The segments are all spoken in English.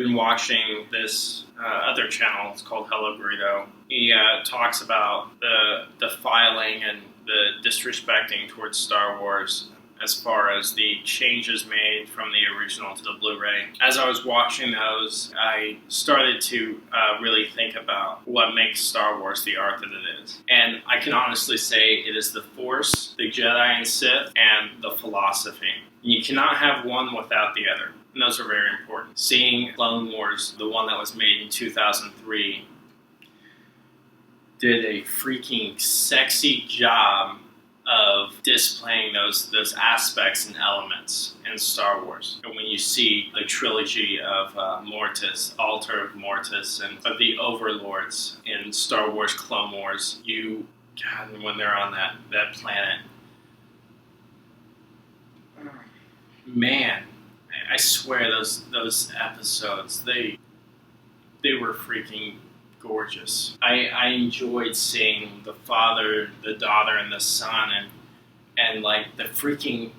been watching this other channel. It's called Hello Burrito. He talks about the defiling and the disrespecting towards Star Wars as far as the changes made from the original to the Blu-ray. As I was watching those, I started to really think about what makes Star Wars the art that it is. And I can honestly say it is the Force, the Jedi and Sith, and the philosophy. You cannot have one without the other. And those are very important. Seeing Clone Wars, the one that was made in 2003, did a freaking sexy job of displaying those aspects and elements in Star Wars. And when you see the trilogy of Mortis, Altar of Mortis, and of the Overlords in Star Wars Clone Wars, God, when they're on that planet, man, I swear those episodes, they were freaking gorgeous. I enjoyed seeing the father, the daughter, and the son, and like the freaking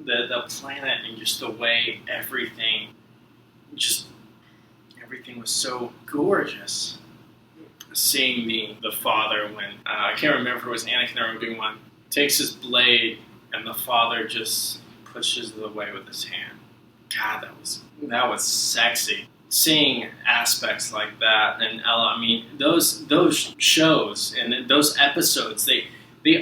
the planet, and just the way everything was so gorgeous. Seeing the father when I can't remember if it was Anakin or Obi-Wan takes his blade and the father just pushes it away with his hand. God, that was sexy. Seeing aspects like that, and I mean those shows and those episodes, they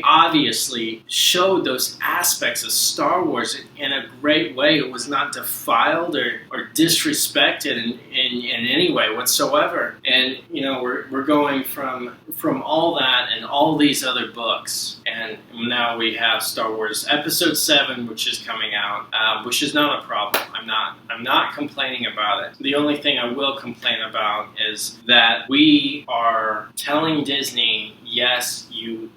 obviously showed those aspects of Star Wars in a great way. It was not defiled or disrespected in any way whatsoever. And we're going from all that and all these other books, and now we have Star Wars Episode 7, which is coming out, which is not a problem. I'm not complaining about it. The only thing I will complain about is that we are telling Disney, yes, you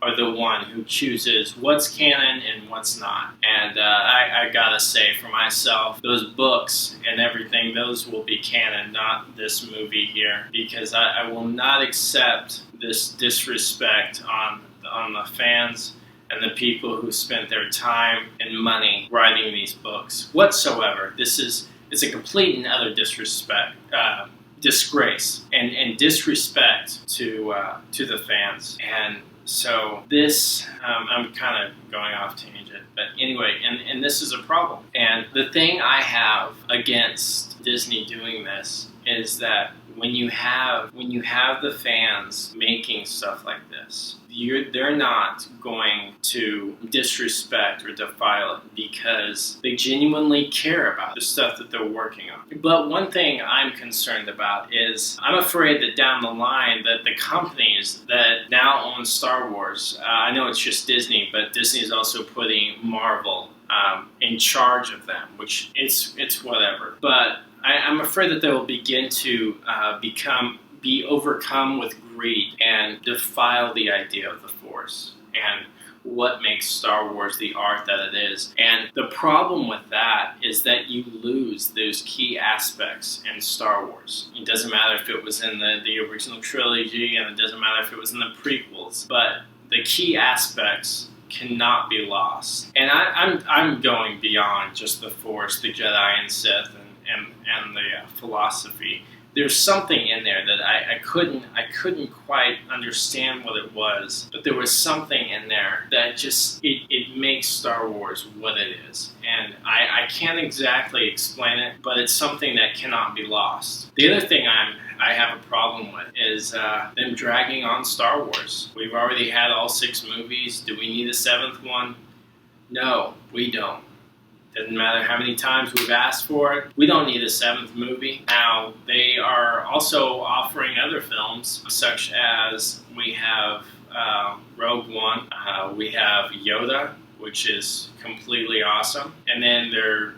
are the one who chooses what's canon and what's not. And I gotta say for myself, those books and everything, those will be canon, not this movie here, because I will not accept this disrespect on the fans and the people who spent their time and money writing these books whatsoever. It's a complete and utter disgrace and disrespect to the fans. And so this, I'm kind of going off tangent, but anyway, and this is a problem. And the thing I have against Disney doing this is that when you have the fans making stuff like this, they're not going to disrespect or defile it because they genuinely care about the stuff that they're working on. But one thing I'm concerned about is I'm afraid that down the line that the companies that now own Star Wars, I know it's just Disney, but Disney is also putting Marvel in charge of them, which it's whatever. But I'm afraid that they will begin to be overcome with greed and defile the idea of the Force and what makes Star Wars the art that it is. And the problem with that is that you lose those key aspects in Star Wars. It doesn't matter if it was in the original trilogy, and it doesn't matter if it was in the prequels, but the key aspects cannot be lost. And I'm going beyond just the Force, the Jedi and Sith, and the philosophy. There's something in there that I couldn't quite understand what it was, but there was something in there that just it makes Star Wars what it is. And I can't exactly explain it, but it's something that cannot be lost. The other thing I have a problem with is them dragging on Star Wars. We've already had all 6 movies. Do we need a 7th one? No, we don't. Doesn't matter how many times we've asked for it. We don't need a 7th movie. Now, they are also offering other films, such as we have Rogue One. We have Yoda, which is completely awesome. And then they're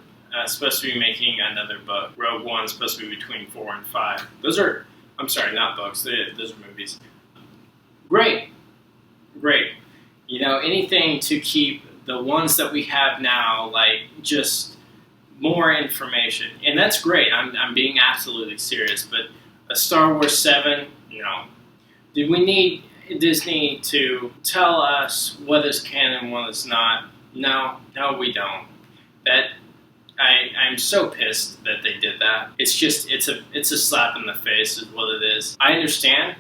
supposed to be making another book. Rogue One's supposed to be between 4 and 5. I'm sorry, not books. Those are movies. Great. Anything to keep the ones that we have now, like, just more information. And that's great. I'm being absolutely serious. But a Star Wars 7, no. Do we need Disney to tell us what is canon and what is not? No, we don't. I'm so pissed that they did that. It's just it's a slap in the face is what it is. I understand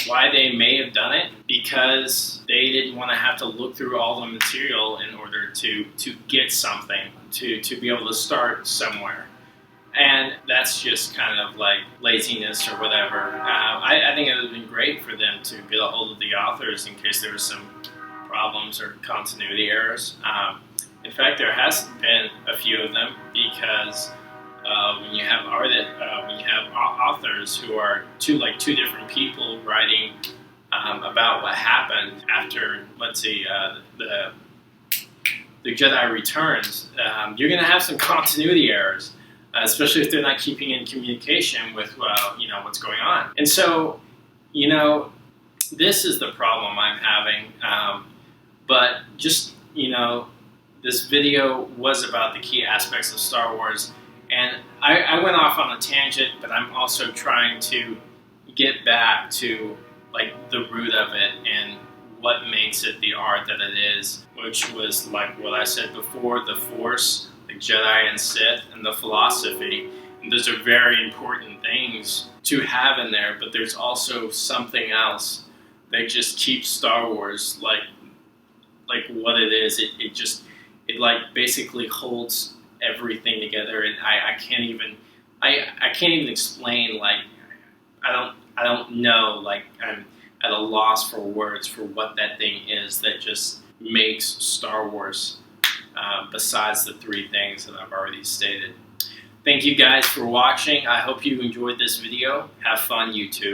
why they may have done it, because they didn't want to have to look through all the material in order to get something, to be able to start somewhere. And that's just kind of like laziness or whatever. I think it would have been great for them to get a hold of the authors in case there was some problems or continuity errors. In fact, there has been a few of them, because when you have authors who are two different people writing about what happened after, let's see, the Jedi Returns, you're going to have some continuity errors, especially if they're not keeping in communication with what's going on. And so, this is the problem I'm having. But just this video was about the key aspects of Star Wars. And I went off on a tangent, but I'm also trying to get back to like the root of it and what makes it the art that it is, which was like what I said before, the Force, the Jedi and Sith, and the philosophy. And those are very important things to have in there, but there's also something else that just keeps Star Wars like what it is. It like basically holds everything together, and I can't even explain. Like I don't know. Like I'm at a loss for words for what that thing is that just makes Star Wars. Besides the three things that I've already stated. Thank you guys for watching. I hope you enjoyed this video. Have fun, YouTube.